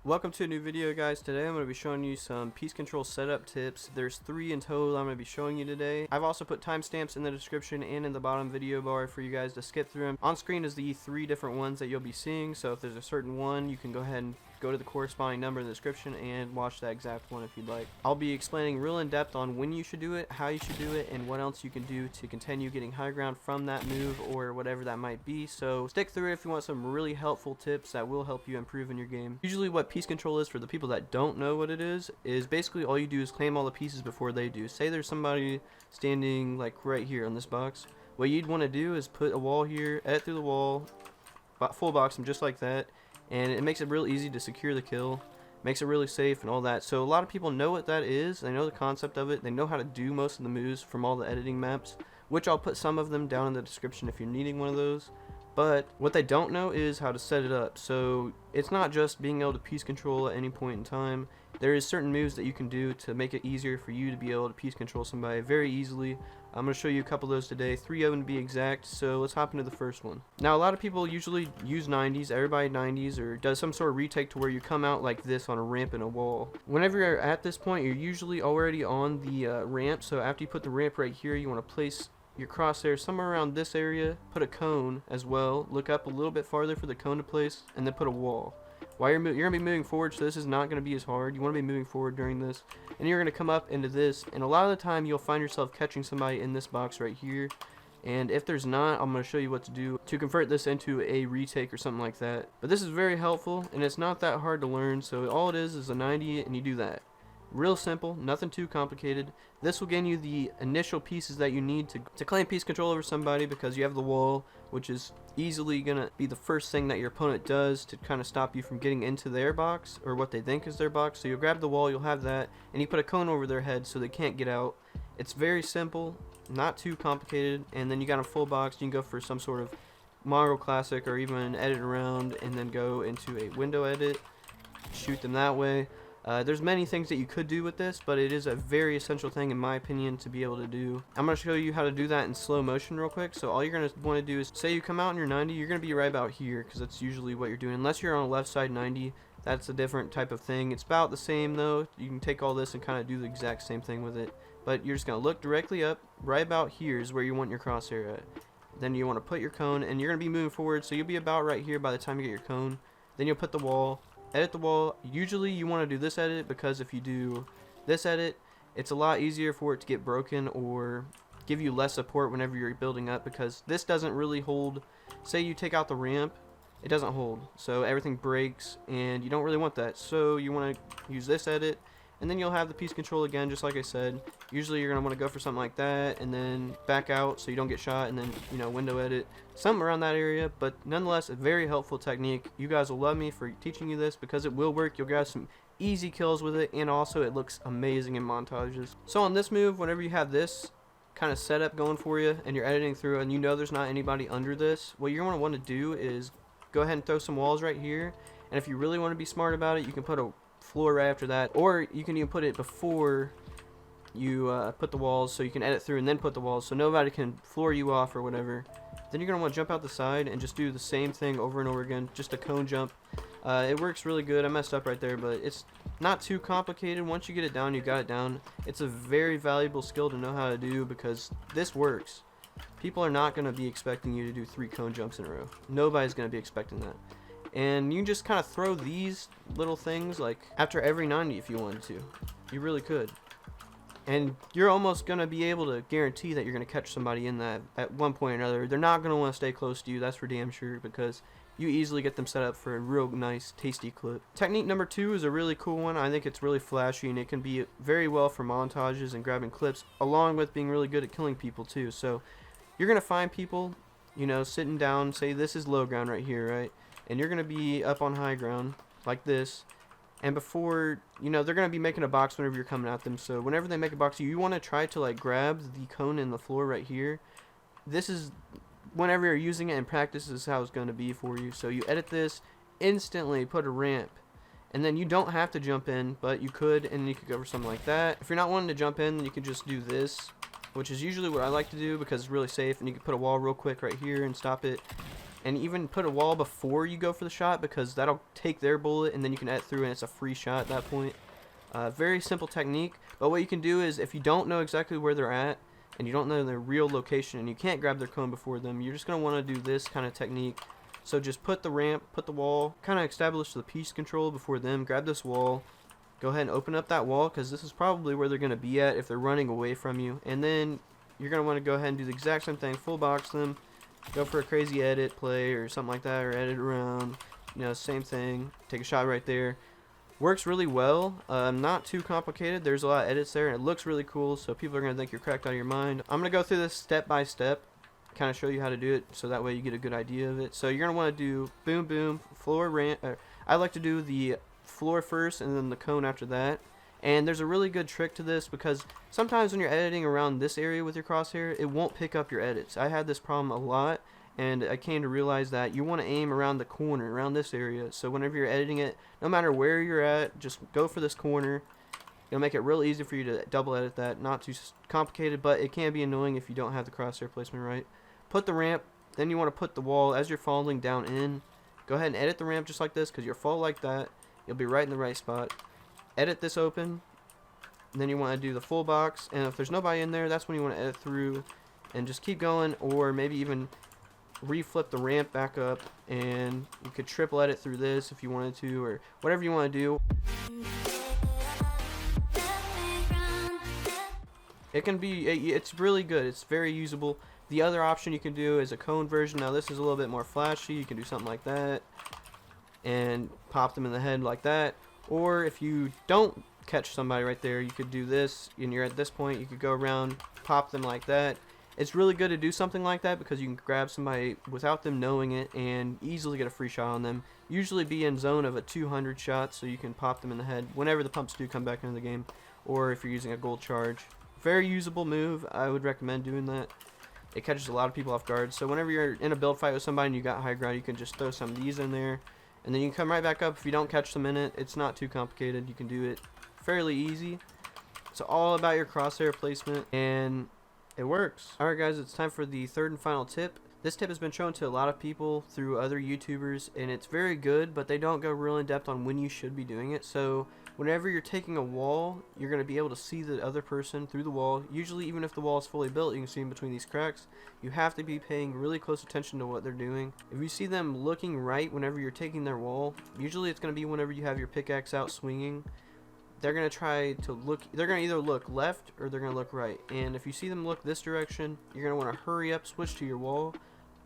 Welcome to a new video, guys. Today I'm going to be showing you some piece control setup tips. There's 3 in total I'm going to be showing you today. I've also put timestamps in the description and in the bottom video bar for you guys to skip through them. On screen is the 3 different ones that you'll be seeing, so if there's a certain one, you can go ahead and go to the corresponding number in the description and watch that exact one if you'd like. I'll be explaining real in depth on when you should do it, how you should do it, and what else you can do to continue getting high ground from that move or whatever that might be. So stick through it if you want some really helpful tips that will help you improve in your game. Usually what piece control is, for the people that don't know what it is basically all you do is claim all the pieces before they do. Say there's somebody standing like right here on this box. What you'd want to do is put a wall here, edit through the wall, full box them just like that, and it makes it real easy to secure the kill, makes it really safe and all that. So a lot of people know what that is, they know the concept of it, they know how to do most of the moves from all the editing maps, which I'll put some of them down in the description if you're needing one of those. But what they don't know is how to set it up. So it's not just being able to piece control at any point in time. There is certain moves that you can do to make it easier for you to be able to piece control somebody very easily. I'm going to show you a couple of those today, 3 of them to be exact. So let's hop into the first one. Now a lot of people usually use 90s, everybody 90s, or does some sort of retake to where you come out like this on a ramp in a wall. Whenever you're at this point, you're usually already on the ramp. So after you put the ramp right here, you want to place your crosshair somewhere around this area, put a cone as well, look up a little bit farther for the cone to place, and then put a wall. While you're going to be moving forward, so this is not going to be as hard. You want to be moving forward during this, and you're going to come up into this, and a lot of the time you'll find yourself catching somebody in this box right here, and if there's not, I'm going to show you what to do to convert this into a retake or something like that. But this is very helpful, and it's not that hard to learn, so all it is a 90, and you do that. Real simple, nothing too complicated. This will gain you the initial pieces that you need to claim piece control over somebody, because you have the wall, which is easily going to be the first thing that your opponent does to kind of stop you from getting into their box or what they think is their box. So you'll grab the wall, you'll have that, and you put a cone over their head so they can't get out. It's very simple, not too complicated, and then you got a full box. You can go for some sort of Mongrel Classic or even an edit around and then go into a window edit, shoot them that way. There's many things that you could do with this, but it is a very essential thing in my opinion to be able to do. I'm going to show you how to do that in slow motion real quick. So all you're going to want to do is, say you come out in your 90, you're going to be right about here, because that's usually what you're doing. Unless you're on a left side 90, that's a different type of thing. It's about the same though. You can take all this and kind of do the exact same thing with it. But you're just going to look directly up. Right about here is where you want your crosshair at. Then you want to put your cone, and you're going to be moving forward, so you'll be about right here by the time you get your cone. Then you'll put the wall. Edit the wall. Usually you want to do this edit, because if you do this edit, it's a lot easier for it to get broken or give you less support whenever you're building up, because this doesn't really hold. Say you take out the ramp, it doesn't hold, so everything breaks, and you don't really want that. So you want to use this edit, and then you'll have the piece control again, just like I said. Usually you're going to want to go for something like that, and then back out so you don't get shot, and then, you know, window edit, something around that area. But nonetheless, a very helpful technique. You guys will love me for teaching you this, because it will work. You'll get some easy kills with it, and also it looks amazing in montages. So on this move, whenever you have this kind of setup going for you, and you're editing through, and you know there's not anybody under this, what you're going to want to do is go ahead and throw some walls right here. And if you really want to be smart about it, you can put a floor right after that, or you can even put it before you put the walls, so you can edit through and then put the walls, so nobody can floor you off or whatever. Then you're going to want to jump out the side and just do the same thing over and over again, just a cone jump. It works really good. I messed up right there, but it's not too complicated. Once you get it down, you got it down. It's a very valuable skill to know how to do, because this works. People are not going to be expecting you to do 3 cone jumps in a row. Nobody's going to be expecting that. And you can just kind of throw these little things like after every 90 if you wanted to. You really could. And you're almost going to be able to guarantee that you're going to catch somebody in that at one point or another. They're not going to want to stay close to you, that's for damn sure, because you easily get them set up for a real nice, tasty clip. Technique number 2 is a really cool one. I think it's really flashy, and it can be very well for montages and grabbing clips, along with being really good at killing people too. So you're going to find people, you know, sitting down. Say this is low ground right here, right? And you're going to be up on high ground like this, and before, you know, they're going to be making a box whenever you're coming at them. So whenever they make a box, you want to try to like grab the cone in the floor right here. This is, whenever you're using it in practice, this is how it's going to be for you. So you edit this, instantly put a ramp, and then you don't have to jump in, but you could, and you could go for something like that. If you're not wanting to jump in, then you could just do this, which is usually what I like to do, because it's really safe, and you can put a wall real quick right here and stop it. And even put a wall before you go for the shot, because that'll take their bullet and then you can edit through and it's a free shot at that point. Very simple technique, but what you can do is if you don't know exactly where they're at and you don't know their real location and you can't grab their cone before them, you're just going to want to do this kind of technique. So just put the ramp, put the wall, kind of establish the piece control before them, grab this wall, go ahead and open up that wall, because this is probably where they're going to be at if they're running away from you. And then you're going to want to go ahead and do the exact same thing, full box them, go for a crazy edit play or something like that, or edit around, you know, same thing, take a shot right there. Works really well, not too complicated. There's a lot of edits there and it looks really cool, so people are going to think you're cracked out of your mind. I'm going to go through this step by step, kind of show you how to do it so that way you get a good idea of it. So you're going to want to do boom boom, floor ramp. I like to do the floor first and then the cone after that. And there's a really good trick to this, because sometimes when you're editing around this area with your crosshair, it won't pick up your edits. I had this problem a lot, and I came to realize that you want to aim around the corner, around this area. So whenever you're editing it, no matter where you're at, just go for this corner. It'll make it real easy for you to double edit that. Not too complicated, but it can be annoying if you don't have the crosshair placement right. Put the ramp, then you want to put the wall as you're falling down in. Go ahead and edit the ramp just like this, because you'll fall like that. You'll be right in the right spot. Edit this open, and then you want to do the full box, and if there's nobody in there, that's when you want to edit through and just keep going, or maybe even reflip the ramp back up, and you could triple edit through this if you wanted to, or whatever you want to do. It can be, it's really good, it's very usable. The other option you can do is a cone version. Now this is a little bit more flashy. You can do something like that and pop them in the head like that. Or if you don't catch somebody right there, you could do this, and you're at this point, you could go around, pop them like that. It's really good to do something like that because you can grab somebody without them knowing it and easily get a free shot on them. Usually be in zone of a 200 shot, so you can pop them in the head whenever the pumps do come back into the game, or if you're using a gold charge. Very usable move. I would recommend doing that. It catches a lot of people off guard. So whenever you're in a build fight with somebody and you got high ground, you can just throw some of these in there, and then you can come right back up. If you don't catch them in it, it's not too complicated. You can do it fairly easy. It's all about your crosshair placement, and it works. Alright guys, it's time for the third and final tip. This tip has been shown to a lot of people through other YouTubers, and it's very good, but they don't go real in depth on when you should be doing it. So whenever you're taking a wall, you're going to be able to see the other person through the wall. Usually, even if the wall is fully built, you can see in between these cracks. You have to be paying really close attention to what they're doing. If you see them looking right whenever you're taking their wall, usually it's going to be whenever you have your pickaxe out swinging. They're going to try to look, they're going to either look left or they're going to look right. And if you see them look this direction, you're going to want to hurry up, switch to your wall,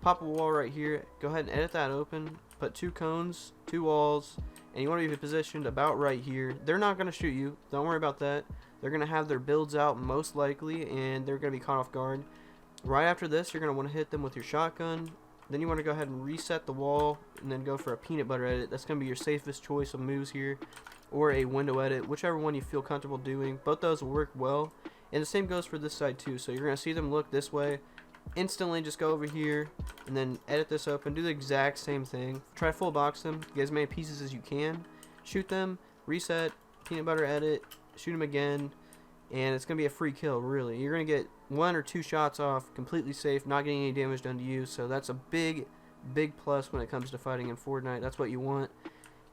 pop a wall right here, go ahead and edit that open, put 2 cones, 2 walls, and you want to be positioned about right here. They're not going to shoot you, don't worry about that. They're going to have their builds out most likely, and they're going to be caught off guard. Right after this, you're going to want to hit them with your shotgun. Then you want to go ahead and reset the wall, and then go for a peanut butter edit. That's going to be your safest choice of moves here, or a window edit, whichever one you feel comfortable doing. Both those will work well, and the same goes for this side too. So you're going to see them look this way, instantly just go over here and then edit this open, do the exact same thing, try full box them, get as many pieces as you can, shoot them, reset, peanut butter edit, shoot them again, and it's going to be a free kill. Really, you're going to get 1 or 2 shots off, completely safe, not getting any damage done to you. So that's a big plus when it comes to fighting in Fortnite. That's what you want.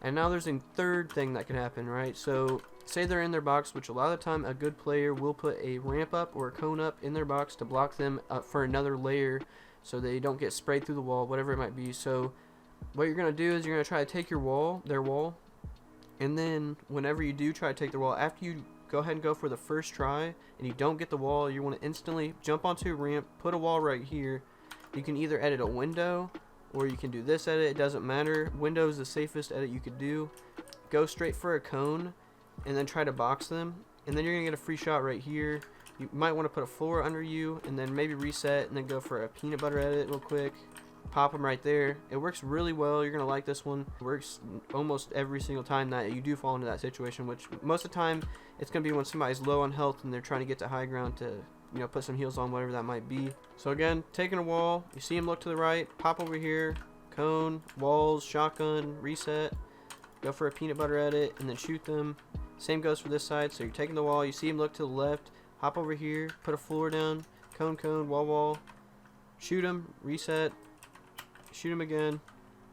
And now there's a third thing that can happen, right? So say they're in their box, which a lot of the time a good player will put a ramp up or a cone up in their box to block them up for another layer so they don't get sprayed through the wall, whatever it might be. So what you're going to do is you're going to try to take your wall, their wall, and then whenever you do try to take their wall, after you go ahead and go for the first try and you don't get the wall, you want to instantly jump onto a ramp, put a wall right here. You can either edit a window or you can do this edit, it doesn't matter. Window is the safest edit you could do. Go straight for a cone and then try to box them, and then you're gonna get a free shot right here. You might want to put a floor under you and then maybe reset and then go for a peanut butter edit real quick, pop them right there. It works really well. You're gonna like this one. It works almost every single time that you do fall into that situation, which most of the time it's gonna be when somebody's low on health and they're trying to get to high ground to, you know, put some heals on, whatever that might be. So again, taking a wall, you see him look to the right, pop over here, cone, walls, shotgun, reset, go for a peanut butter edit, and then shoot them. Same goes for this side. So you're taking the wall, you see him look to the left, hop over here, put a floor down, cone, wall, shoot him, reset, shoot them again.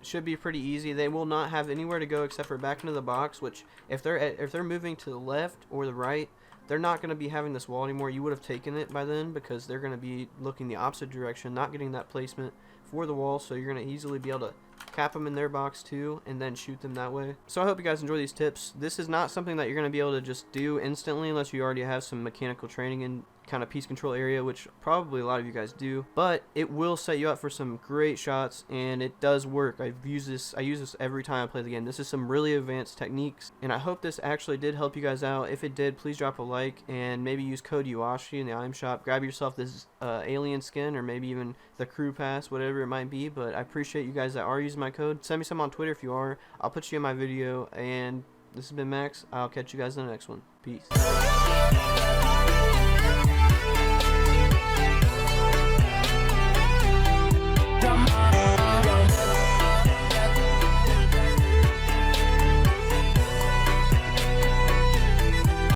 Should be pretty easy. They will not have anywhere to go except for back into the box, which if they're moving to the left or the right, they're not going to be having this wall anymore. You would have taken it by then because they're going to be looking the opposite direction, not getting that placement for the wall, so you're going to easily be able to cap them in their box too and then shoot them that way. So I hope you guys enjoy these tips. This is not something that you're going to be able to just do instantly unless you already have some mechanical training in kind of piece control area, which probably a lot of you guys do, but it will set you up for some great shots, and it does work. I use this every time I play the game. This is some really advanced techniques, and I hope this actually did help you guys out. If it did, please drop a like and maybe use code uashi in the item shop. Grab yourself this alien skin or maybe even the crew pass, whatever it might be. But I appreciate you guys that are using my code. Send me some on Twitter if you are. I'll put you in my video, and this has been Max. I'll catch you guys in the next one. Peace.